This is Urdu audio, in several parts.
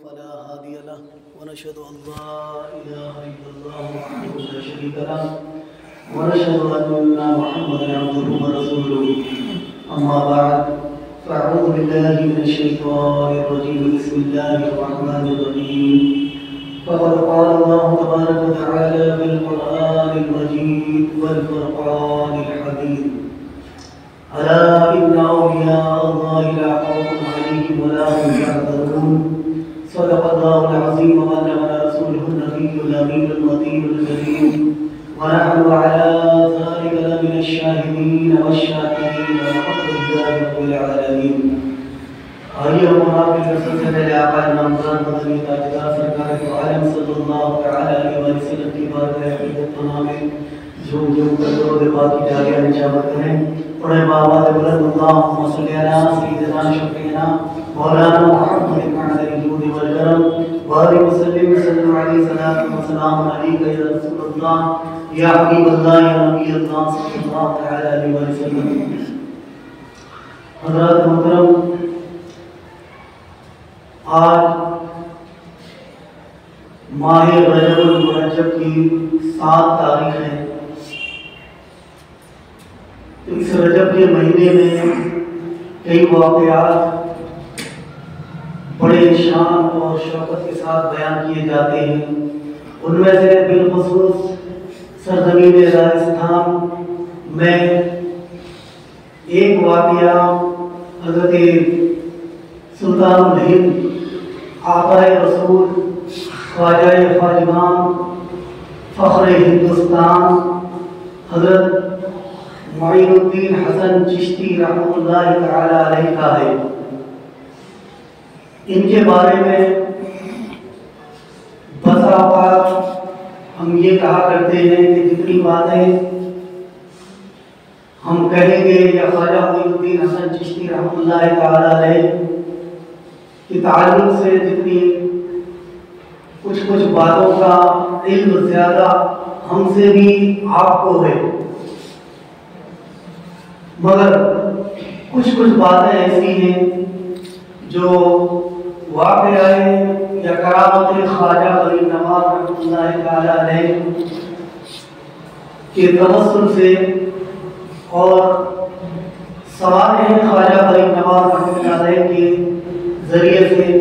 فلا هادي له ونشهد أن لا إله إلا الله وحده لا شريك له ونشهد أن محمدا عبده ورسوله أما بعد فأعوذ بالله من الشيطان الرجيم بسم الله الرحمن الرحيم فقد قال الله تبارك وتعالى في القرآن المجيد والفرقان الحميد ألا إن أولياء الله لا خوف عليهم ولا هم يحزنون صدق الله العظيم وبلغنا رسوله النبي الأمين المطيع الكريم ونحن على ذلك لمن الشاهدين والشاكرين والحمد لله رب العالمين. آئیے ہم آپ کی طرف سے پہلے آقا نامدار مدنی تاجدار سرکار دو عالم صلی اللہ علیہ وسلم کی بارگاہ عقیدت پناہ میں جھوم جھوم کر درود پاک کی جاریہ نجابت کریں. پڑھیں بآواز بلند اللہم صلی علی سیدنا شفیعنا مولانا محمد وعلى الجود والكرم بارك وسلم وسلم عليه صلاة وسلام عليك يا رسول الله يا حبيب الله يا نبي الله صلى الله عليه وسلم. حضرات محترم، آج ماہ رجب المرجب کی 7 تاریخ ہے. اس رجب کے مہینے میں کئی واقعات بڑے شان اور شوقت کے ساتھ بیان کیے جاتے ہیں. ان میں سے بالخصوص سرزمین راجستھان میں ایک واقعہ حضرت سلطان الہند آقا رسول خواجہ خواجگان فخر ہندوستان حضرت معین الدین حسن چشتی رحمۃ اللہ تعالی علیہ کا ہے. ان کے بارے میں بسا اوقات ہم یہ کہا کرتے ہیں کہ جتنی باتیں ہم کہیں گے یا خواجہ معین الدین حسن چشتی رحمۃ اللہ تعالی علیہ کے تعلق سے جتنی کچھ باتوں کا علم زیادہ ہم سے بھی آپ کو ہے، مگر کچھ باتیں ایسی ہیں جو واقعہ یا کرامت خواجہ غریب نواز رحمۃ اللہ تعالی علیہ کے توسل سے اور سوانح خواجہ غریب نواز رحمۃ اللہ علیہ کے ذریعے سے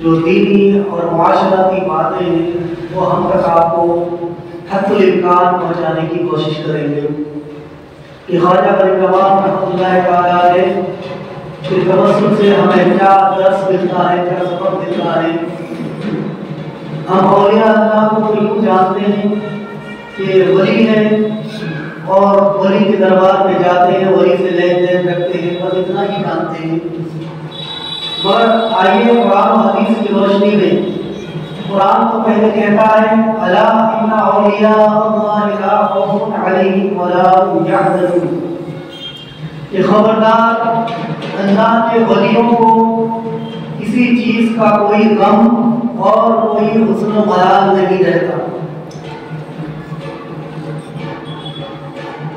جو دینی اور معاشرتی باتیں ہیں وہ ہم تک آپ کو حتی الامکان پہنچانے کی کوشش کریں گے کہ خواجہ غریب نواز رحمۃ اللہ تعالی علیہ کے توسل سے ہمیں کیا درس ملتا ہے، کیا سبق ملتا ہے. ہم اولیاء اللہ کو تو یوں جانتے ہیں کہ ولی ہیں اور ولی کے دربار میں جاتے ہیں، ولی سے لین دین رکھتے ہیں، بس اتنا ہی جانتے ہیں. مگر آئیے قرآن و حدیث کی روشنی میں قرآن تو پہلے کہتا ہے الا ان اولیاء اللہ لا خوف علیہم ولا هم یحزنون، کہ خبردار اللہ کے ولیوں کو کسی چیز کا کوئی غم اور کوئی حزن و ملال نہیں رہتا.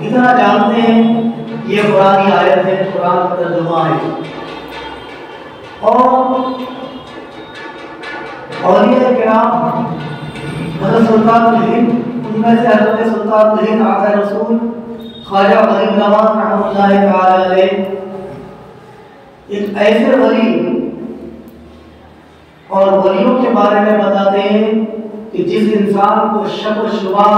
اتنا جانتے ہیں، یہ قرآنی آیت ہے، قرآن کا ترجمہ ہے. اور اولیاء کرام حضرت سلطان الہند، ان میں سے حضرت سلطان الہند آقا رسول خواجہ غریب نواز رحمۃ اللہ تعالی علیہ ایک ایسے ولی اور ولیوں کے بارے میں بتاتے ہیں کہ جس انسان کو شک و شبہ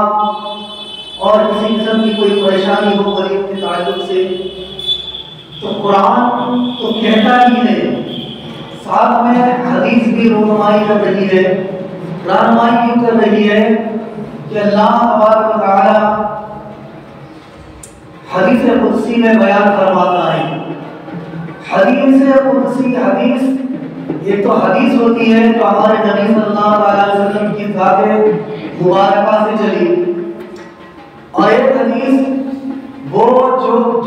اور کسی قسم کی کوئی پریشانی ہو ولیوں کے تعلق سے تو قرآن تو کہتا ہی ہے، ساتھ میں حدیث بھی رہنمائی کر رہی ہے. رہنمائی کیوں کر رہی ہے کہ اللہ تبارک و تعالی حدیث قدسی میں بیان فرماتا ہے. حدیث قدسی حدیث ایک تو حدیث ہوتی ہے جو ہمارے نبی صلی اللہ علیہ وسلم کی ذات مبارکہ سے چلی، اور ایک حدیث وہ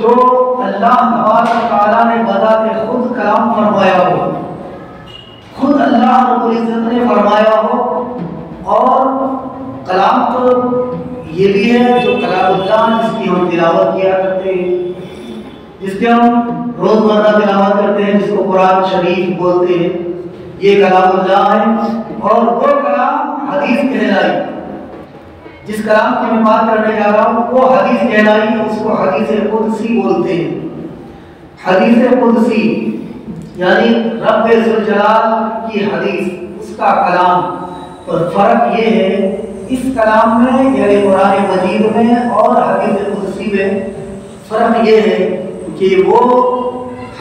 جو اللہ تبارک و تعالی نے بذات خود کلام فرمایا ہو، خود اللہ رب العزت نے فرمایا ہو. اور کلام تو یہ بھی ہے جو کلام اللہ جس کی ہم تلاوت کیا کرتے ہیں، جس کے ہم روزمرہ تلاوت کرتے ہیں، جس کو قرآن شریف بولتے ہیں. یہ کلام اللہ ہے، اور وہ کلام حدیث کہلائی۔ جس کلام کی میں بات کرنے جا رہا ہوں وہ حدیث کہلائی، اس کو حدیث قدسی بولتے ہیں۔ حدیث قدسی یعنی رب ذوالجلال کی حدیث، اس کا کلام۔ اور فرق یہ ہے اس کلام میں یعنی قرآن مجید میں اور حدیث قدسی میں فرق یہ ہے کہ وہ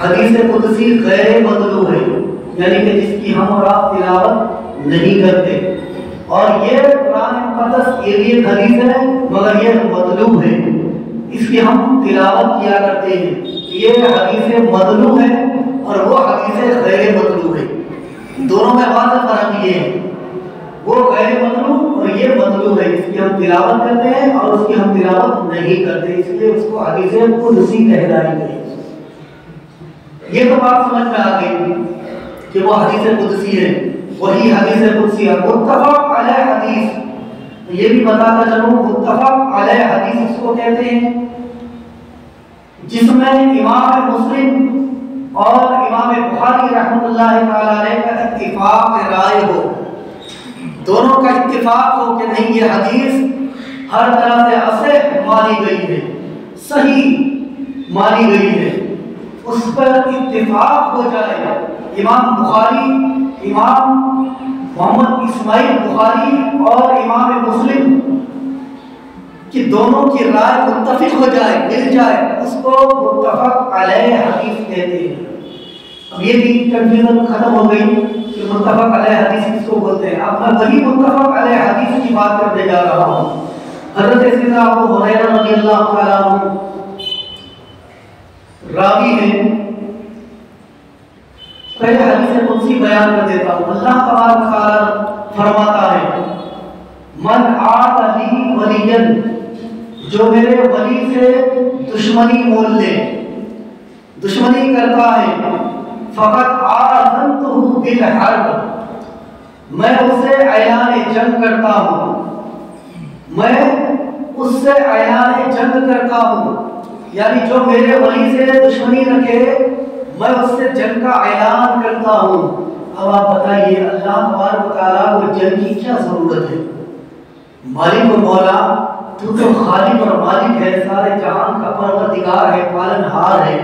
حدیث قدسی غیر مطلوب ہے، یعنی کہ جس کی ہم اور آپ تلاوت نہیں کرتے، اور یہ قرآن مقدس یہ بھی ایک حدیث ہے مگر یہ مطلوب ہے، اس کی ہم تلاوت کیا کرتے ہیں۔ یہ حدیث مطلوب ہے اور وہ حدیث غیر مطلوب ہے، دونوں میں واضح فرق یہ ہے، وہ غیر مطلوب اور یہ مطلوب ہے، اس کی ہم تلاوت کرتے ہیں اور اس کی ہم تلاوت نہیں کرتے، اس لیے اس کو حدیث قدسی کہلائی گئی۔ یہ تو بات سمجھ میں آ گئی کہ وہ حدیث قدسی ہے، وہی حدیث قدسی ہے۔ متفق علیہ حدیث، یہ بھی بتاتا چلوں، متفق علیہ حدیث اس کو کہتے ہیں جس میں امام مسلم اور امام بخاری رحمۃ اللہ تعالی علیہ کا اتفاق رائے ہو، دونوں کا اتفاق ہو کہ نہیں یہ حدیث ہر طرح سے صحیح مانی گئی ہے، صحیح مانی گئی ہے، اس پر اتفاق ہو جائے۔ امام بخاری، امام محمد اسماعیل بخاری اور امام مسلم کہ دونوں کی رائے متفق ہو جائے، مل جائے، اس کو متفق علیہ حدیث کہتے ہیں۔ اب یہ بھی کنفیوژن ختم ہو گئی کہ متفق علیہ حدیث کس کو بولتے ہیں۔ اب میں وہی متفق علیہ حدیث کی بات کرنے جا رہا ہوں۔ حضرت سیدنا ابو ہریرہ رضی اللہ تعالیٰ عنہ راوی ہیں۔ پہلے حدیث قدسی بیان کر دیتا ہوں۔ اللہ تبارک و تعالیٰ فرماتا ہے من عاد لی ولیا، جو میرے ولی سے دشمنی مول لے، دشمنی کرتا ہے، فقط آذنتہ بالحرب، میں اسے اعلان جنگ کرتا ہوں، میں اس سے اعلان جنگ کرتا ہوں، یعنی جو میرے ولی سے دشمنی رکھے میں اس سے جنگ کا اعلان کرتا ہوں۔ اب آپ بتائیے اللہ تبارک و تعالیٰ کو جنگ کی کیا ضرورت ہے؟ مالک و مولا، تو تو خالق اور مالک ہے، سارے جہان کا پروردگار ہے، پالن ہار ہے،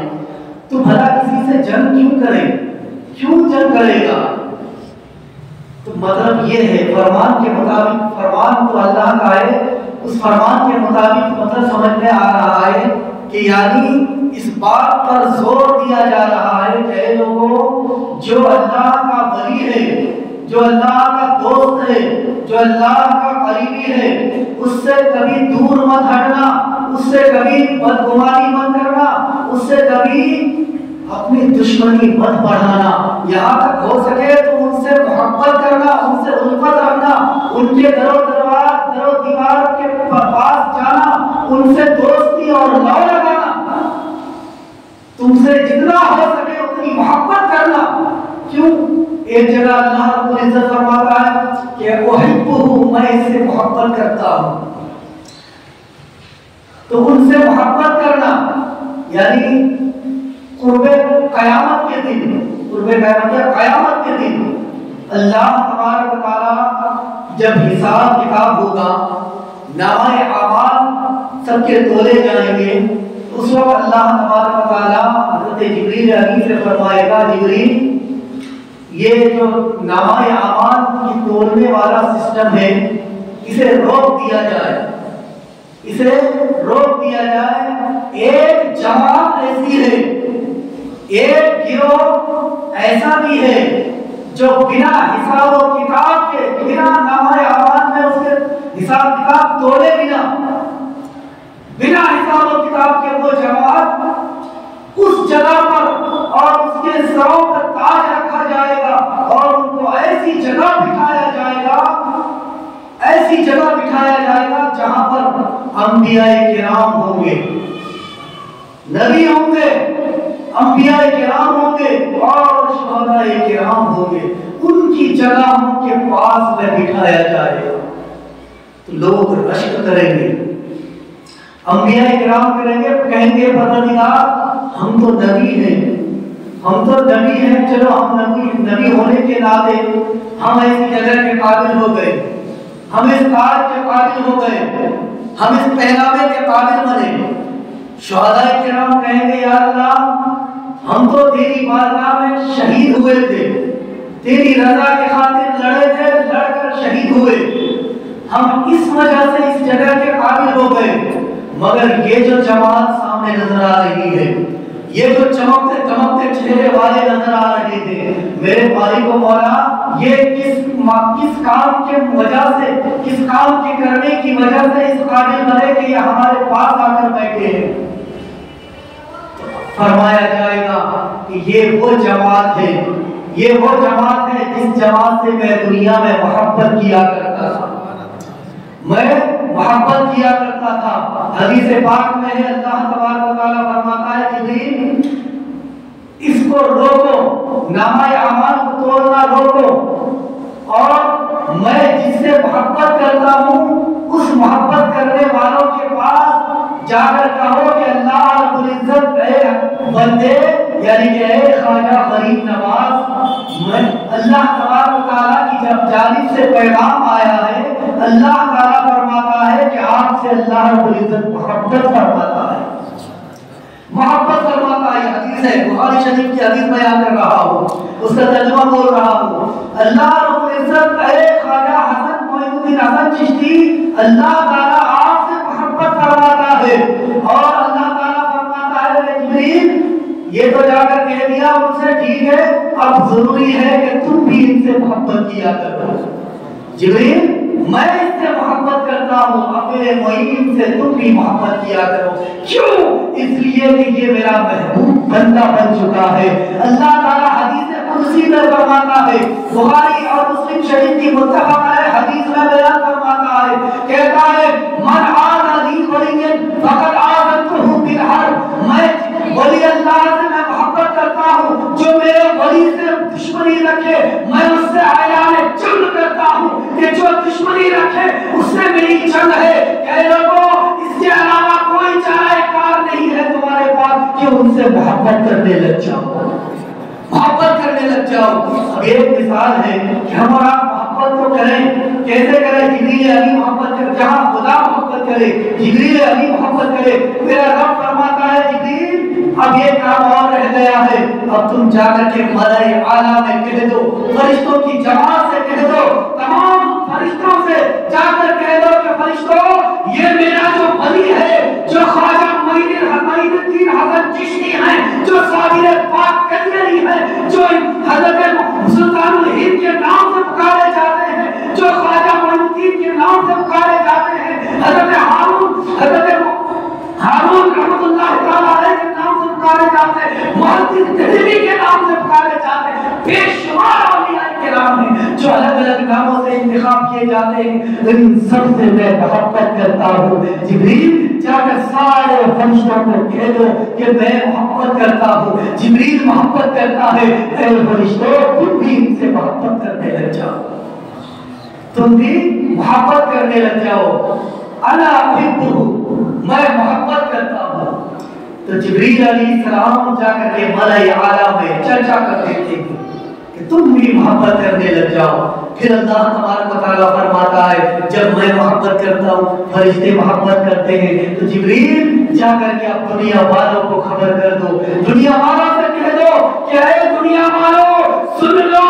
تو بھلا کسی سے جنگ کیوں کرے؟ کیوں جنگ کرے گا؟ تو مطلب یہ ہے فرمان کے مطابق، فرمان تو اللہ کا ہے، اس فرمان کے مطابق مطلب سمجھ میں آ رہا ہے کہ یعنی اس بات پر زور دیا جا رہا ہے کہ اے لوگوں، جو اللہ کا ولی ہے، جو اللہ کا دوست ہے، جو اللہ کا قریبی ہے، اس سے کبھی دور مت ہٹنا، اس سے کبھی بدگمانی مت کرنا، اس سے کبھی اپنی دشمنی مت بڑھانا، یہاں تک ہو سکے تو ان سے محبت کرنا، ان سے الفت رکھنا، ان کے در و دیوار کے پاس جانا، ان سے دوستی اور لو لگانا، تم سے جتنا ہو سکے اتنی محبت کرنا۔ کیوں؟ ایک جگہ اللہ رب العزت فرماتا ہے کہ احبہ، میں اس سے محبت کرتا ہوں، تو ان سے محبت کرنا یعنی قرب قیامت کے دن، قرب قیامت کے دن اللہ تبارک و تعالیٰ جب حساب کتاب ہوگا، نامہ اعمال سب کے تولے جائیں گے، اس وقت اللہ تبارک و تعالیٰ حضرت جبریل علیہ سے فرمائے گا جبریل یہ جو نامہ اعمال کی تولنے والا سسٹم ہے اسے روک دیا جائے، اسے روک دیا جائے۔ ایک جماعت ایسی ہے، ایک گروہ ایسا بھی ہے جو بنا حساب و کتاب کے، بنا نامہ اعمال میں اس کے حساب کتاب تولے بنا حساب و کتاب کے وہ جماعت اس جگہ پر اور اس کے سروں پر تاج رکھا جائے گا اور ان کو ایسی جگہ بٹھایا جائے گا، ایسی جگہ بٹھایا جائے گا جہاں پر انبیاء کرام ہوں گے، نبی ہوں گے، انبیاء کرام ہوں گے اور شہداء کرام ہوں گے، ان کی جگہ ان کے پاس میں بٹھایا جائے گا۔ تو لوگ رشک کریں گے، انبیاء کرام کریں گے، کہیں گے پروردگار ہم تو نبی ہیں، ہم تو نبی ہیں، چلو ہم نبی ہونے کے ناطے ہم ایسی جگہ کے قابل ہو گئے، ہم اس تاج کے قابل ہو گئے، ہم اس پہناوے کے قابل بنے۔ شہداء کرام کہیں گے یا اللہ ہم تو تیری بارگاہ میں شہید ہوئے تھے، تیری رضا کے خاطر لڑے تھے، لڑ کر شہید ہوئے، ہم اس وجہ سے اس جگہ کے قابل ہو گئے، مگر یہ جو جماعت سامنے نظر آ رہی ہے، یہ جو چمکتے چمکتے چہرے والے نظر آ رہے تھے، میرے بھائی کو مولا یہ کس کام کے وجہ سے، کس کام کے کرنے کی وجہ سے اس قابل بنے کہ یہ ہمارے پاس آ کر بیٹھے ہیں؟ فرمایا جائے گا کہ یہ وہ جماعت ہے، یہ وہ جماعت ہے جس جماعت سے میں دنیا میں محبت کیا کرتا تھا، میں محبت کیا کرتا تھا۔ حدیث پاک میں ہے اللہ تبارک و تعالیٰ فرماتا ہے جبریل اس کو روکو، نامہ اعمال کو توڑنا روکو، اور میں جس سے محبت کرتا ہوں اس محبت کرنے والوں کے پاس جا کر کہو کہ اللہ رب العزت اے بندے یعنی کہ اے خواجہ غریب نواز، میں اللہ تبارک و تعالیٰ کی جانب سے پیغام آیا ہے، اللہ تعالیٰ فرماتا ہے کہ آپ سے اللہ رب العزت محبت فرماتا ہے، محبت فرماتا ہے۔ حدیث ہے، بخاری شریف کی حدیث بیان کر رہا ہوں، اس کا ترجمہ بول رہا ہوں۔ اللہ رب العزت اے خواجہ حسن معین الدین حسن چشتی، اللہ تعالیٰ آپ سے محبت فرماتا ہے، اور اللہ تعالیٰ فرماتا ہے جبریل یہ تو جا کر کہہ دیا ان سے، ٹھیک ہے اب ضروری ہے کہ تم بھی ان سے محبت کیا کرو۔ جبریل میں اس سے محبت کرتا ہوں، اپنے معین سے تم بھی محبت کیا کرو۔ کیوں؟ اس لیے کہ یہ میرا محبوب بندہ بن چکا ہے۔ اللہ تعالیٰ حدیث قدسی میں فرماتا ہے، بخاری اور مسلم شریف کی متفق علیہ حدیث میں بیان فرماتا ہے، کہتا ہے من عاد لی ولی فقد آذنتہ بالحرب، میں ولی اللہ سے میں محبت کرتا ہوں، جو میرے ولی سے دشمنی رکھے میں اس سے اعلان جنگ کرتا ہوں، کہ جو دشمنی رکھے اس سے میری جنگ ہے۔ کہ لوگوں اس کے علاوہ کوئی چارہ کار نہیں ہے تمہارے پاس کہ ان سے محبت کرنے لگ جاؤ، محبت کرنے لگ جاؤ۔ اب ایک مثال ہے کہ ہم اور آپ محبت تو کریں، کیسے کریں؟ جبریل علی محبت کرے، جہاں خدا محبت کرے جبریل علی محبت کرے، میرا رب فرماتا ہے جبریل اب یہ کام اور رہ گیا ہے، اب تم جا کر کے ملائے اعلیٰ میں کہہ دو، فرشتوں کی جماعت سے کہہ دو، تمام فرشتوں سے جا کر کہہ دو کہ فرشتوں یہ میرا جو ولی ہے، جو خواجہ معین الدین حسن چشتی ہیں، جو صابر پاک کلیری ہیں، جو حضرت سلطان الہند کے نام سے پکارے جاتے ہیں، جو خواجہ معین الدین کے نام سے پکارے جاتے ہیں، حضرت ہارون رحمت اللہ تعالیٰ علیہ کے نام سے پکارے جاتے ہیں، محدث دہلوی کے نام سے پکارے جاتے ہیں، بے شمار اولیاء کرام ہیں جو الگ الگ ناموں سے انتخاب کیے جاتے ہیں، ان سب سے میں محبت کرتا ہوں۔ جبریل جا کر سارے فرشتوں کو کہہ دو کہ میں محبت کرتا ہوں، جبریل محبت کرتا ہے، اے فرشتوں تم بھی ان سے محبت کرنے لگ جاؤ، تم بھی محبت کرنے لگ جاؤ۔ انا احبہ، میں محبت کرتا ہوں۔ تو جبریل علیہ السلام جا کر کے ملائے اعلیٰ میں چرچا کرتے تھے کہ تم بھی محبت کرنے لگ جاؤ۔ پھر اللہ تبارک و تعالیٰ فرماتا ہے جب میں محبت کرتا ہوں فرشتے محبت کرتے ہیں، تو جبریل جا کر کے اب دنیا والوں کو خبر کر دو، دنیا والوں سے کہہ دو کہ اے دنیا والوں سن لو،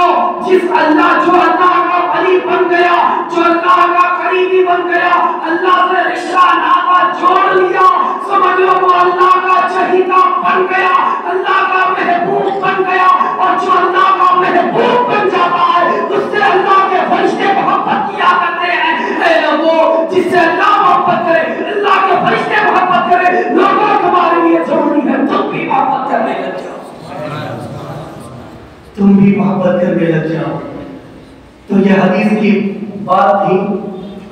جس اللہ جو اللہ کا ولی بن گیا، جو اللہ کا قریبی بن گیا، اللہ سے رشتہ ناطہ جوڑ لیا، سمجھ لو وہ اللہ کا چہیتا بن گیا، اللہ کا محبوب بن گیا، اور جو اللہ کا محبوب بن جاتا ہے اس سے اللہ کے فرشتے محبت کیا کرتے ہیں۔ اے لوگوں جس سے اللہ محبت کرے، اللہ کے فرشتے محبت کرے، لوگوں تمہارے لیے ضروری ہے تم بھی محبت کرنے لگ جاؤ، تم بھی محبت کرنے لگ جاؤ۔ تو یہ حدیث کی بات تھی،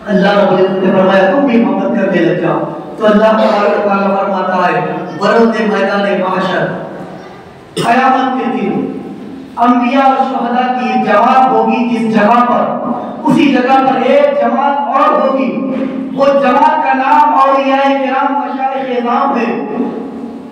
اللہ رب العزت نے فرمایا تم بھی محبت کرنے لگ جاؤ۔ تو اللہ تبارک و تعالیٰ فرماتا ہے برز میدان محشر، قیامت کے دن انبیاء اور شہداء کی جماعت ہوگی، جس جگہ پر اسی جگہ پر ایک جماعت اور ہوگی، وہ جماعت کا نام اولیاء کرام مشائخ اعظام ہے،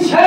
6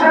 6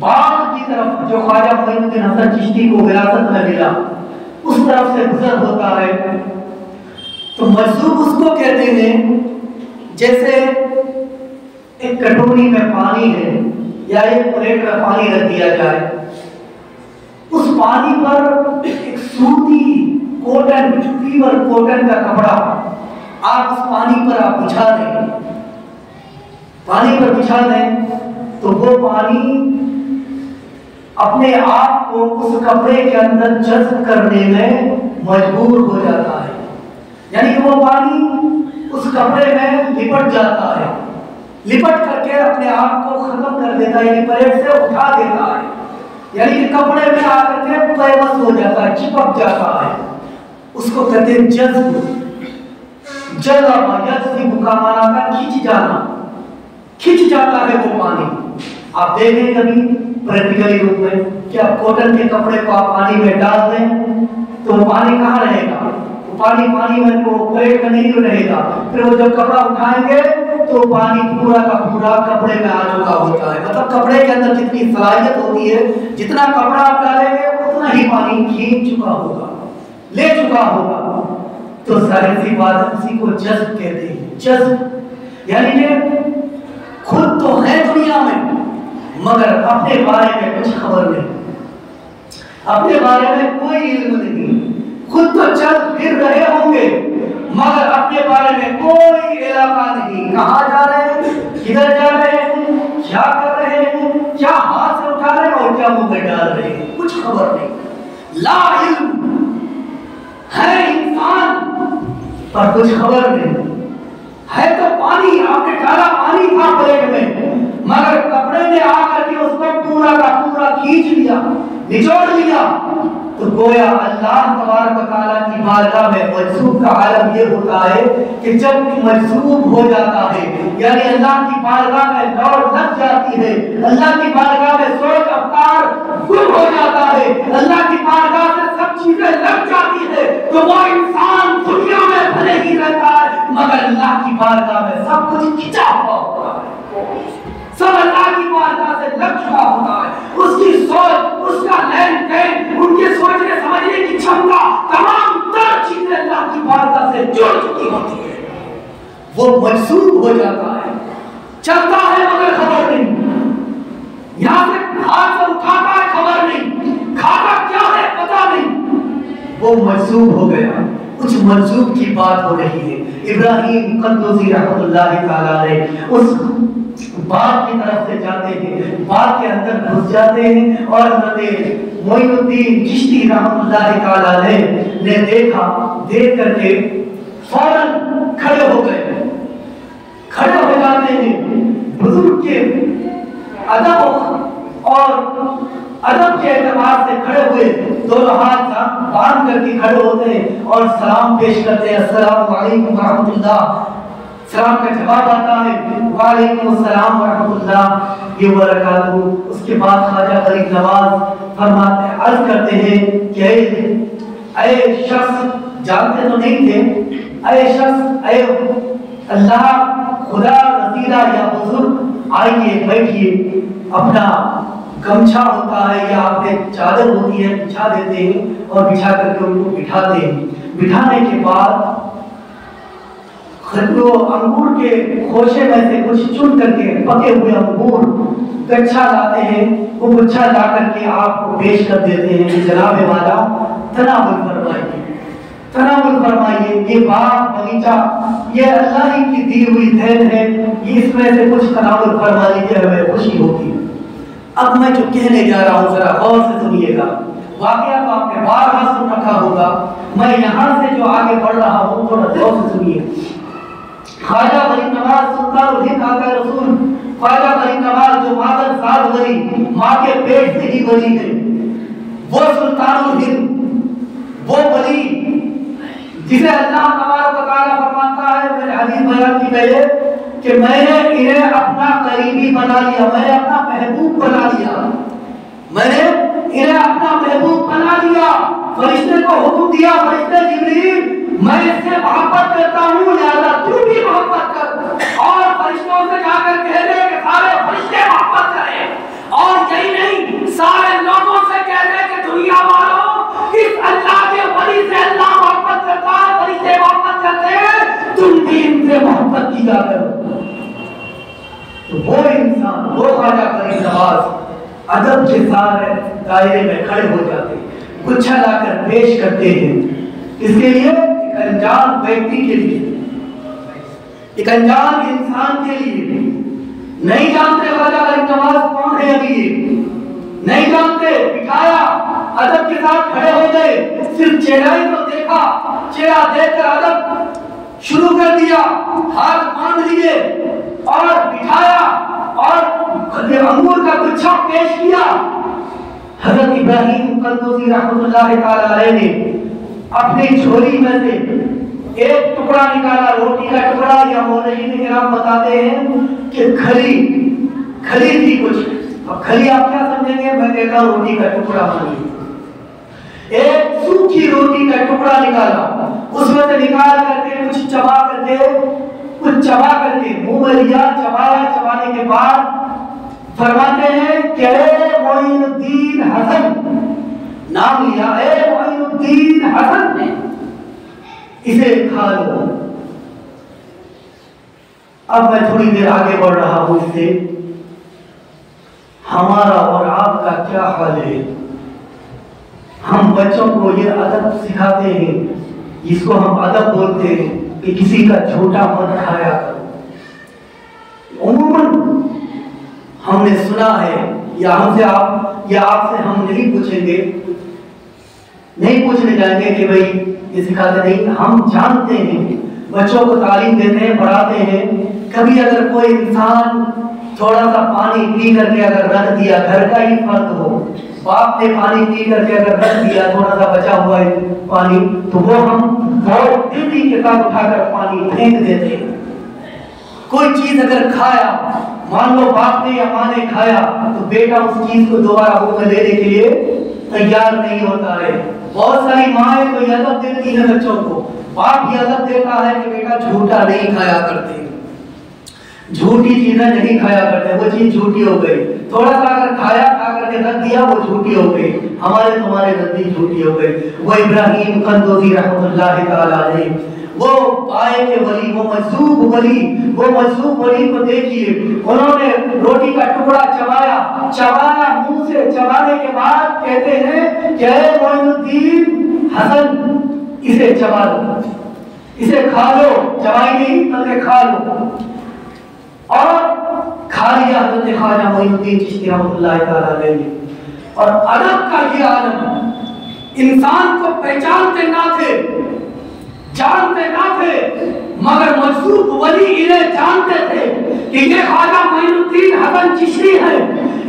باغ کی طرف جو خواجہ معین الدین حسن چشتی کو وراثت میں ملا اس طرف سے گزر ہوتا ہے تو مجذوب اس کو کہتے ہیں جیسے ایک کٹوری میں پانی ہے یا ایک پلیٹ میں پانی رکھ دیا جائے، اس پانی پر ایک سوتی کوٹن پیور کوٹن کا کپڑا آپ اس پانی پر آپ بچھا دیں، پانی پر بچھا دیں تو وہ پانی اپنے آپ کو اس کپڑے کے اندر جذب کرنے میں مجبور ہو جاتا ہے، یعنی کہ وہ پانی اس کپڑے میں لپٹ جاتا ہے، لپٹ کر کے اپنے آپ کو ختم کر دیتا ہے، یعنی پلیٹ سے اٹھا دیتا ہے، یعنی کہ کپڑے میں آ کر کے پیوست ہو جاتا ہے، چپک جاتا ہے، اس کو کہتے ہیں جذب۔ جذب یجذب کا معنی ہے کھینچ جانا، کھینچ جاتا ہے وہ پانی۔ آپ دیکھیں کبھی پریکٹیکلی روپ میں کہ آپ کاٹن کے کپڑے کو آپ پانی میں ڈال دیں تو وہ پانی کہاں رہے گا؟ وہ پانی میں وہ پلیٹ میں نہیں رہے گا، پھر وہ جب کپڑا اٹھائیں گے تو پانی پورا کا پورا کپڑے میں آ چکا ہوتا ہے، مطلب کپڑے کے اندر جتنی صلاحیت ہوتی ہے، جتنا کپڑا آپ ڈالیں گے اتنا ہی پانی کھینچ چکا ہوگا، لے چکا ہوگا۔ تو ظاہر سی بات ہے اسی کو جذب کہتے ہیں، جذب یعنی کہ خود تو ہے دنیا میں مگر اپنے بارے میں کچھ خبر نہیں، اپنے بارے میں کوئی علم نہیں، خود تو چل پھر رہے ہوں گے مگر اپنے بارے میں کوئی علاقہ نہیں، کہاں جا رہے ہیں، کدھر جا رہے ہیں، کیا کر رہے ہیں، کیا ہاتھ سے اٹھا رہے ہیں اور کیا منہ میں ڈال رہے ہیں، کچھ خبر نہیں، لا علم ہے انسان پر کچھ خبر نہیں ہے۔ تو پانی آپ نے ڈالا، پانی تھا پلیٹ میں مگر کپڑے نے آ کر کے اس کو پورا کا پورا کھینچ لیا، نچوڑ لیا۔ تو گویا اللہ تبارک و تعالیٰ کی بارگاہ میں مجذوب کا عالم یہ ہوتا ہے کہ جب مجذوب ہو جاتا ہے یعنی اللہ کی بارگاہ میں دوڑ لگ جاتی ہے، اللہ کی بارگاہ میں سوچ افکار گم ہو جاتا ہے، اللہ کی بارگاہ سے سب چیزیں لگ جاتی ہے تو وہ انسان دنیا میں بھلے ہی رہتا ہے مگر اللہ کی بارگاہ میں سب کچھ کھچا ہوا ہوتا ہے، سب اللہ کی بارگاہ سے لگ چکا ہوتا ہے، اس کی سوچ، اس کا لین دین، ان کے سوچنے سمجھنے کی چھمتا، تمام تر چیزیں اللہ کی بارگاہ سے جڑ چکی ہوتی ہے، وہ مجذوب ہو جاتا ہے، چلتا ہے مگر خبر نہیں، یہاں سے ہاتھ سے اٹھاتا ہے خبر نہیں، کھاتا کیا ہے پتہ نہیں، وہ مجذوب ہو گیا۔ کچھ مجذوب کی بات ہو رہی ہے۔ ابراہیم قندوزی رحمۃ اللہ تعالیٰ علیہ اس باغ کی طرف سے جاتے ہیں، باغ کے اندر گھس جاتے ہیں اور حضرت معین الدین چشتی رحمۃ اللہ تعالیٰ علیہ نے دیکھا، دیکھ کر کے فوراً کھڑے ہو گئے، کھڑے ہو جاتے ہیں، بزرگ کے ادب اور ادب کے اعتبار سے کھڑے ہوئے، دونوں ہاتھ باندھ کر کے کھڑے ہوتے ہیں اور سلام پیش کرتے ہیں، السلام علیکم ورحمۃ اللہ۔ سلام کا جواب آتا ہے، وعلیکم السلام ورحمۃ اللہ وبرکاتہ۔ اس کے بعد خواجہ غریب نواز فرماتے ہیں، عرض کرتے ہیں کہ اے شخص، جانتے تو نہیں تھے، اے شخص، اے اللہ خدا رسیدہ یا بزرگ، آئیے بیٹھیے، اپنا گمچھا ہوتا ہے یا آپ نے چادر ہوتی ہے بچھا دیتے ہیں اور بچھا کر کے ان کو بٹھاتے ہیں۔ بٹھانے کے بعد وہ انگور کے خوشے میں سے کچھ چن کر کے پکے ہوئے انگور گچھا لاتے ہیں، وہ گچھا لا کر کے آپ کو پیش کر دیتے ہیں کہ جناب والا تناول فرمائیے، تناول فرمائیے، یہ باغ باغیچہ یہ اللہ ہی کی دی ہوئی دین ہے، اس میں سے کچھ تناول فرما لیجیے، ہمیں خوشی ہوگی۔ اب میں جو کہنے جا رہا ہوں ذرا غور سے سنیے گا، واقعہ تو آپ نے بارہا سن رکھا ہوگا، میں یہاں سے جو آگے بڑھ رہا ہوں تھوڑا غور سے سنیے۔ خواجہ غریب نواز سلطان الہند آقا رسول، خواجہ غریب نواز جو مادر زاد ولی، ماں کے پیٹ سے ہی ولی ہے، وہ سلطان الہند، وہ ولی جسے اللہ تبارک و تعالیٰ فرماتا ہے، میں نے حدیث بیان کی پہلے کہ میں نے انہیں اپنا قریبی بنا لیا، میں نے اپنا محبوب بنا لیا، میں نے انہیں اپنا محبوب بنا لیا، فرشتے کو حکم دیا، فرشتے جبریل میں اس سے محبت کرتا ہوں لہذا تو بھی محبت کر، اور فرشتوں سے جا کر کہہ دے کہ سارے فرشتے محبت کریں، اور یہی نہیں ادب کے سارے دائرے میں کھڑے ہو جاتے ہیں، گچھا لا کر پیش کرتے ہیں. اس کے لیے ایک انجان ویکتی کے لیے، ایک انجان انسان کے لیے. نہیں جانتے خواجہ غریب نواز کون ہے ابھی، نہیں جانتے، بٹھایا، ادب کے ساتھ کھڑے ہو گئے، صرف چہرہ ہی کو دیکھا، چہرہ دیکھ کر ادب شروع کر دیا، ہاتھ باندھ لیے اور بٹھایا اور انگور کا گچھا پیش کیا. حضرت ابراہیم قندوزی رحمۃ اللہ تعالی علیہ نے اپنی جھولی میں سے ایک ٹکڑا نکالا، روٹی کا ٹکڑا، یا مولوی کرام بتاتے ہیں کہ کھلی تھی کچھ. اب کھلی آپ کیا سمجھیں گے، میں کہتا ہوں روٹی کا ٹکڑا مانی. ایک سوکھی روٹی کا ٹکڑا نکالا، اس میں سے نکال کر کے کچھ چبا کر کے منہ میں لیا، چبایا. چبانے کے بعد فرماتے ہیں کہ اے معین الدین حسن، نام لیا، اے معین الدین حسن نے، اسے کھا لو. اب میں تھوڑی دیر آگے بڑھ رہا ہوں اس سے. ہمارا اور آپ کا کیا حال ہے؟ ہم بچوں کو یہ ادب سکھاتے ہیں، جس کو ہم ادب بولتے ہیں کہ کسی کا جھوٹا مت کھایا کرو. عموماً ہم نے سنا ہے، یا آپ سے ہم نہیں پوچھیں گے، نہیں پوچھنے جائیں گے کہ بھئی یہ سکھاتے نہیں. ہم جانتے ہیں، بچوں کو تعلیم دیتے ہیں، پڑھاتے ہیں. کبھی اگر کوئی انسان تھوڑا سا پانی پی کر کے اگر رکھ دیا، گھر کا ہی فرد ہو، باپ نے پانی پی کر کے اگر رکھ دیا تھوڑا سا بچا ہوا ہے پانی، تو وہ ہم بہت تیزی کے ساتھ اٹھا کر پانی پھینک دیتے ہیں. کوئی چیز اگر کھایا، مان لو باپ نے یا ماں نے کھایا، تو بیٹا اس چیز کو دوبارہ منہ میں لینے کے لیے تیار نہیں ہوتا ہے. بہت ساری مائیں تو یہ ادب دیتی ہیں بچوں کو، باپ یہ ادب دیتا ہے کہ بیٹا جھوٹا نہیں کھایا کرتے، جھوٹی چیزیں نہیں کھایا کرتے، وہ چیز جھوٹی ہو گئی. تھوڑا سا اگر کھایا، کھا کر کے رکھ دیا، وہ جھوٹی ہو گئی، ہمارے تمہارے نزدیک جھوٹی ہو گئی. وہ ابراہیم قندوزی رحمۃ اللہ تعالی علیہ، وہ پائے کے ولی، وہ مجذوب ولی کو دیکھیے. انہوں نے روٹی کا ٹکڑا چبایا منہ سے. چبانے کے بعد کہتے ہیں کہ اے معین الدین حسن، اسے چبا لو، اسے کھا لو. چبائی نہیں بلکہ کھا لو. اور کھا لیا حضرت خواجہ معین الدین چشتی رحمۃ اللہ تعالی علیہ نے. اور ادب کا یہ عالم، انسان کو پہچانتے نہ تھے، جانتے نہ تھے، مگر مجذوب ولی انہیں جانتے تھے کہ یہ خواجہ معین الدین حسن چشتی ہے.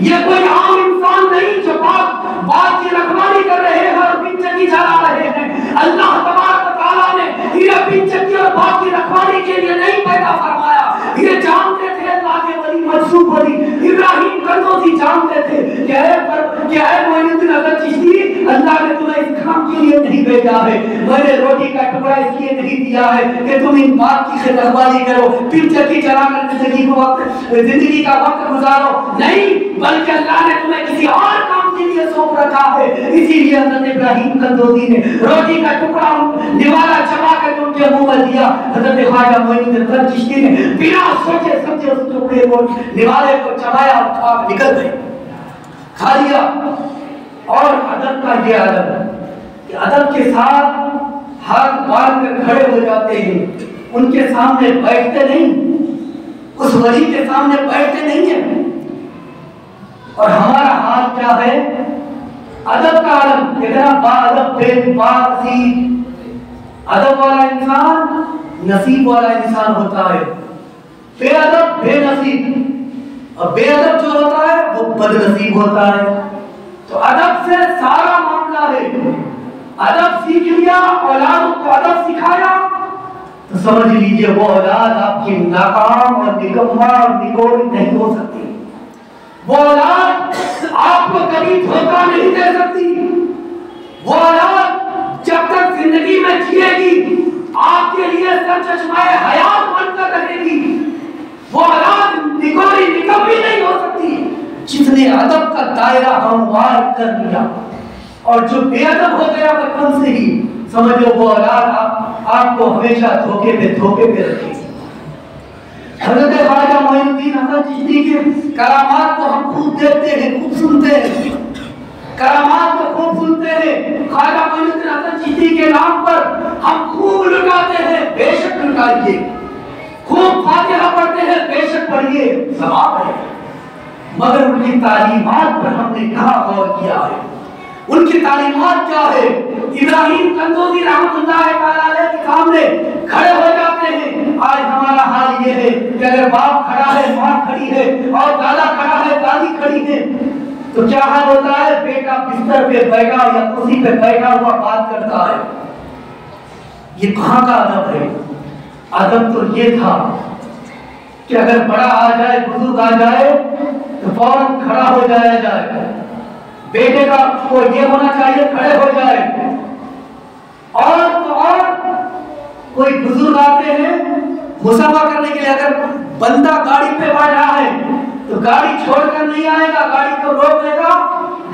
یہ کوئی عام انسان نہیں جو بات کی رکھوالی کر رہے ہیں اور بن چکی چلا رہے ہیں. اللہ تبارک و تعالیٰ نے انہیں بن چکی اور بات کی رکھوالی کے لیے نہیں پیدا فرمایا. یہ جانتے تھے اللہ کے ولی، مجذوب ولی ابراہیم قندوزی جانتے تھے کہ اے معین الدین حسن چشتی، اللہ نے تمہیں اس کام کے لیے نہیں بھیجا ہے. میں نے روٹی کا ٹکڑا اس لیے نہیں دیا ہے کہ تم ان بات کی رکھوالی کرو، پھر چکی چلا کر زندگی کا وقت گزارو. نہیں، بلکہ اللہ نے تمہیں کسی اور کام کے لیے سونپ رکھا ہے. اسی لیے حضرت ابراہیم قندوزی نے روٹی کا ٹکڑا نوالا چبا کر ان کے منہ میں دیا. حضرت خواجہ معین الدین حسن چشتی نے بنا سوچے سمجھے اس ٹکڑے کو، نوالے کو چبایا اور کھا نکل گئے، کھا لیا. اور ادب کا یہ ادب کہ ادب کے ساتھ ہاتھ باندھ کر کھڑے ہو جاتے ہیں، ان کے سامنے بیٹھتے نہیں، اس ولی کے سامنے بیٹھتے نہیں ہیں. اور ہمارا حال کیا ہے؟ ادب کا عالم اتنا با ادب، بے ادب والا انسان نصیب والا انسان ہوتا ہے، بے ادب بے نصیب، اور بے ادب جو ہوتا ہے وہ بد نصیب ہوتا ہے. تو ادب سے سارا معاملہ ہے. ادب سیکھ لیا، اولاد کو ادب سکھایا، تو سمجھ لیجئے وہ اولاد آپ کی ناکام اور نکما اور نگوڑ نہیں ہو سکتی. وہ اولاد آپ کو کبھی دھوکہ نہیں دے سکتی. وہ اولاد جب تک زندگی میں جیے گی آپ کے لیے سرچشمہ حیات بن کر رہے گی. وہ اولاد نگوڑی نکمی نہیں ہو سکتی. جتنے ادب کا دائرہ ہموار کر لیا اور جو بے ادب ہو گیا بچپن سے ہی، سمجھو وہ اولاد آپ کو ہمیشہ دھوکے پہ رکھے گی. حضرت خواجہ معین الدین حسن چشتی کے کرامات کو ہم خوب دیکھتے ہیں، خوب سنتے ہیں، کرامات کو خوب سنتے ہیں، خواجہ معین الدین حسن چشتی کے نام پر ہم خوب لٹاتے ہیں، بے شک لٹائیے، خوب فاتحہ پڑھتے ہیں، بے شک پڑھیے، ثواب ہے، مگر ان کی تعلیمات پر ہم نے کہاں غور کیا ہے؟ ان کی تعلیمات کیا ہے؟ ابراہیم قندوزی رحمۃ اللہ علیہ کے سامنے کھڑے ہو جاتے ہیں۔ آج ہمارا حال یہ ہے کہ اگر باپ کھڑا ہے، ماں کھڑی ہے، اور دادا کھڑا ہے، دادی کھڑی ہے، تو کیا حال ہوتا ہے؟ بیٹا بستر پہ بیٹھا یا کرسی پہ بیٹھا ہوا بات کرتا ہے۔ یہ کہاں کا ادب ہے؟ ادب تو یہ تھا کہ اگر بڑا آ جائے، بزرگ آ جائے تو فوراً کھڑا ہو جایا جائے، بیٹے کا کو یہ ہونا چاہیے کھڑے ہو جائے، اور تو اور کوئی بزرگ آتے ہیں مصافحہ کرنے کے لیے، اگر بندہ گاڑی پہ بیٹھا ہے تو گاڑی چھوڑ کر نہیں آئے گا، گاڑی کو روک لے گا،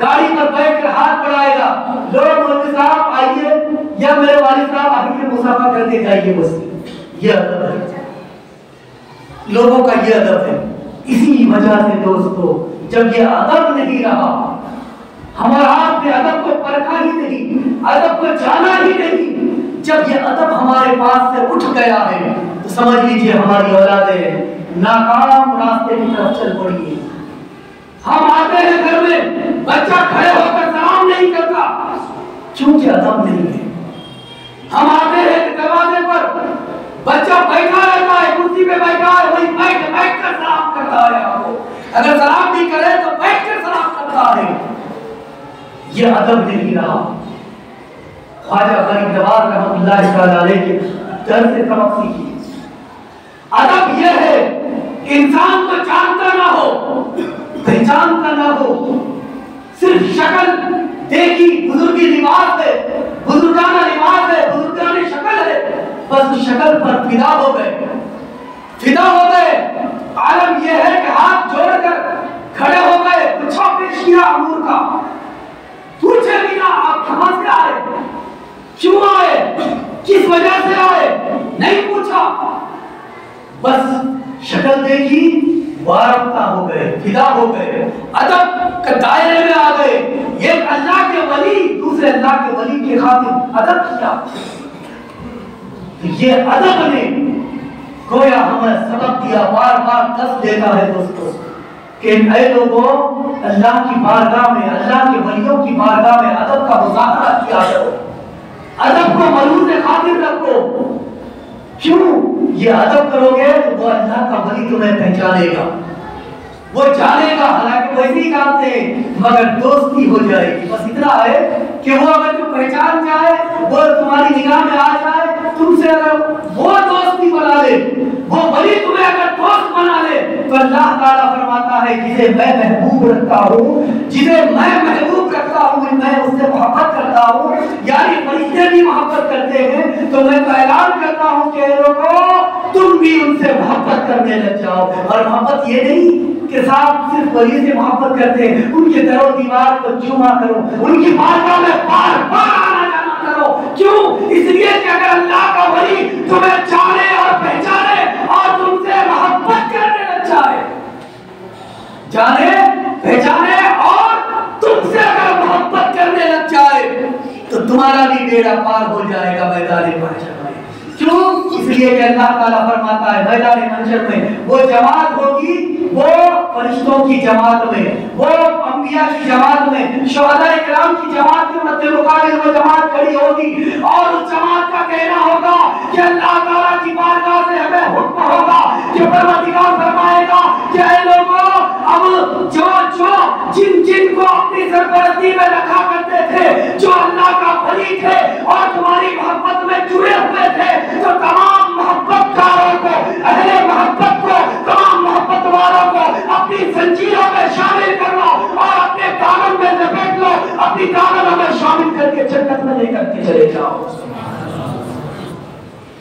گاڑی پر بیٹھ کر ہاتھ بڑھائے گا، لوگ مولوی صاحب آئیے یا میرے والد صاحب آئیے مصافحہ کر کے جائیے، بس یہ ادب ہے، لوگوں کا یہ ادب ہے۔ اسی وجہ سے دوستو جب یہ ادب نہیں رہا، ہمارا آپ نے ادب کو پرکھا ہی نہیں، ادب کو جانا ہی نہیں، جب یہ ادب ہمارے پاس سے اٹھ گیا ہے تو سمجھ لیجئے ہماری اولادیں ناکام راستے کی طرف چل پڑی ہے۔ ہم آتے ہیں گھر میں، بچہ کھڑے ہو کر سلام نہیں کرتا کیونکہ ادب نہیں ہے۔ ہم آتے ہیں دروازے پر، بچہ بیٹھا رہتا ہے، کرسی پہ بیٹھا ہے، وہی بیٹھ کر سلام کرتا ہے، آپ کو اگر سلام بھی کرے تو بیٹھ کر سلام کرتا ہے۔ یہ ادب نہیں رہا۔ خواجہ غریب نواز رحمۃ اللہ تعالی علیہ کے در سے سبق سیکھیے۔ ادب یہ ہے کہ انسان کو جانتا نہ ہو، پہچانتا نہ ہو، صرف شکل دیکھی، بزرگی لباس ہے، بزرگانہ لباس ہے، بزرگانہ شکل ہے، بس اس شکل پر فدا ہو گئے، فدا ہو گئے۔ عالم یہ ہے کہ ہاتھ جوڑ کر کھڑے ہو گئے، پوچھا پیش کیا امور کا، پوچھے بنا آپ کہاں سے آئے، کیوں آئے، کس وجہ سے آئے، نہیں پوچھا، بس شکل دیکھی، وارفتہ ہو گئے، فدا ہو گئے، ادب کے دائرے میں آ گئے۔ ایک اللہ کے ولی دوسرے اللہ کے ولی کے خاطر ادب کیا، یہ ادب نے گویا ہمیں سبق دیا، بار بار دس دیتا ہے دوستو کہ اے لوگوں اللہ کی بارگاہ میں، اللہ کے ولیوں کی بارگاہ میں ادب کا مظاہرہ کیا کرو، ادب کو ملحوظ خاطر رکھو۔ کیوں؟ یہ ادب کرو گے تو وہ اللہ کا ولی تمہیں پہچانے گا، وہ جانے گا، حالانکہ ویسے ہی جانتے ہیں مگر دوستی ہو جائے گی۔ بس اتنا ہے کہ وہ اگر تم پہچان جائے، وہ تمہاری نگاہ میں آ جائے، تم سے اگر وہ دوستی بنا لے، وہ ولی تمہیں اگر دوست بنا لے تو اللہ تعالیٰ فرماتا ہے جسے میں محبوب رکھتا ہوں، جسے میں محبوب رکھتا ہوں، میں اس سے محبت کرتا ہوں، یعنی فرشتے بھی محبت کرتے ہیں، تو میں تو اعلان کرتا ہوں کہ لوگوں تم بھی ان سے محبت کرنے لگ جاؤ۔ اور محبت یہ نہیں کہ صاحب صرف ولی سے محبت کرتے ہیں، ان کے در و دیوار کو چوما کرو، ان کی بارگاہ میں بار بار آنا جانا کرو۔ کیوں؟ اس لیے کہ اگر اللہ کا ولی تمہیں جانے اور پہچانے اور تم سے محبت کرنے لگ جائے، جانے پہچانے اور تم سے اگر محبت کرنے لگ جائے تو تمہارا بھی بیڑا پار ہو جائے گا میدان محشر میں۔ کیوں؟ اس لیے کہ اللہ تعالیٰ فرماتا ہے میدان محشر میں وہ جماعت ہوگی، وہ فرشتوں کی جماعت میں، وہ انبیاء کی جماعت میں، شہداء کرام کی جماعت کے مد مقابل وہ جماعت کھڑی ہوگی، اور اس جماعت کا کہنا ہوگا کہ اللہ تعالیٰ کی بارگاہ سے ہمیں حکم ہوگا کہ پروردگار فرمائے گا کہ اے لوگوں اب جو جن کو اپنی سرپرستی میں رکھا کرتے تھے، جو اللہ کا ولی تھے اور تمہاری محبت میں جڑے ہوئے تھے، تو تمام محبت کاروں کو، اہل محبت کو، تمام محبت والوں کو اپنی زنجیروں میں شامل کر لو اور اپنے دامن میں لپیٹ لو، اپنی دامنوں میں شامل کر کے جنت میں لے کر کے چلے جاؤ۔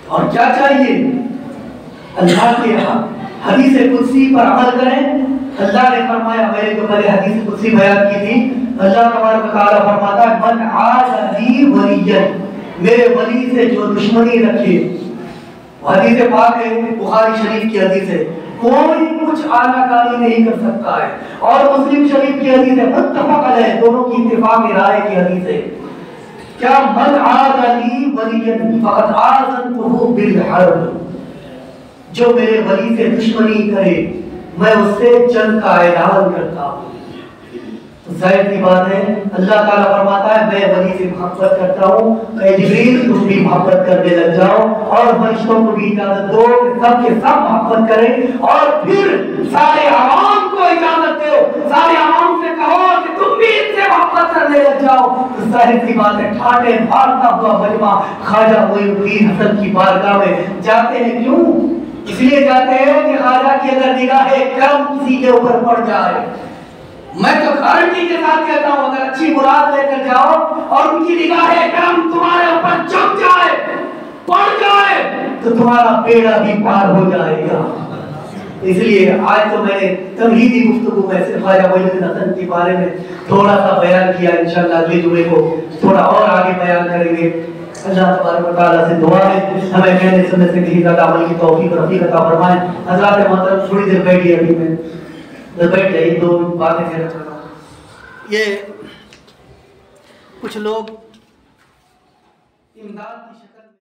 اور کیا چاہیے؟ اللہ کے حدیث قدسی پر عمل کریں۔ اللہ نے فرمایا، میں نے جو پہلے حدیث قدسی بیان کی تھی، اللہ تبارک و تعالیٰ فرماتا ہے من عاد لی ولیًا، میرے ولی سے جو دشمنی رکھے، حدیث پاک ہے، بخاری شریف کی حدیث ہے، کوئی کچھ آنا کاری نہیں کر سکتا ہے، اور مسلم شریف کی حدیث ہے، متفق علیہ، دونوں کی اتفاق رائے کی حدیث ہے، کیا من عاد لی ولیا فقد آذنتہ بالحرب، جو میرے ولی سے دشمنی کرے میں اس سے جنگ کا اعلان کرتا ہوں۔ ظاہر سی بات ہے، اللہ تعالیٰ فرماتا ہے میں ولی سے محبت کرتا ہوں، اے جبریل تم بھی محبت کرنے لگ جاؤ، اور فرشتوں کو بھی اجازت دو کہ سب کے سب محبت کریں، اور پھر سارے عوام کو اجازت دو، سارے عوام سے کہو کہ تم بھی ان سے محبت کرنے لگ جاؤ۔ تو ظاہر سی بات ہے، ٹھاٹے مارتا ہوا مجمع خواجہ معین الدین حسن کی بارگاہ میں جاتے ہیں، کیوں؟ اس لیے جاتے ہیں کہ خواجہ کی اگر نگاہ کرم کسی کے اوپر پڑ جائے، میں تو گارنٹی کے ساتھ کہتا ہوں اگر اچھی مراد لے کر جاؤ اور ان کی نگاہ کرم تمہارے اوپر چپ جائے، پڑ جائے، تو تمہارا بیڑا بھی پار ہو جائے گا۔ اس لیے آج تو میں نے تمہیدی گفتگو میں صرف خواجہ معین الدین حسن کے بارے میں تھوڑا سا بیان کیا، انشاءاللہ اگلے جمعے کو تھوڑا اور آگے بیان کریں گے۔ اللہ تبارک و تعالیٰ سے دعا ہے ہمیں کہنے سننے سے کہیں زیادہ عمل کی توفیق رفیق عطا فرمائے۔ حضرات محترم تھوڑی دیر بیٹھیے، ابھی میں بیٹھ جائیے، دو باتیں کہنا چاہتا ہوں۔ یہ کچھ لوگ امداد کی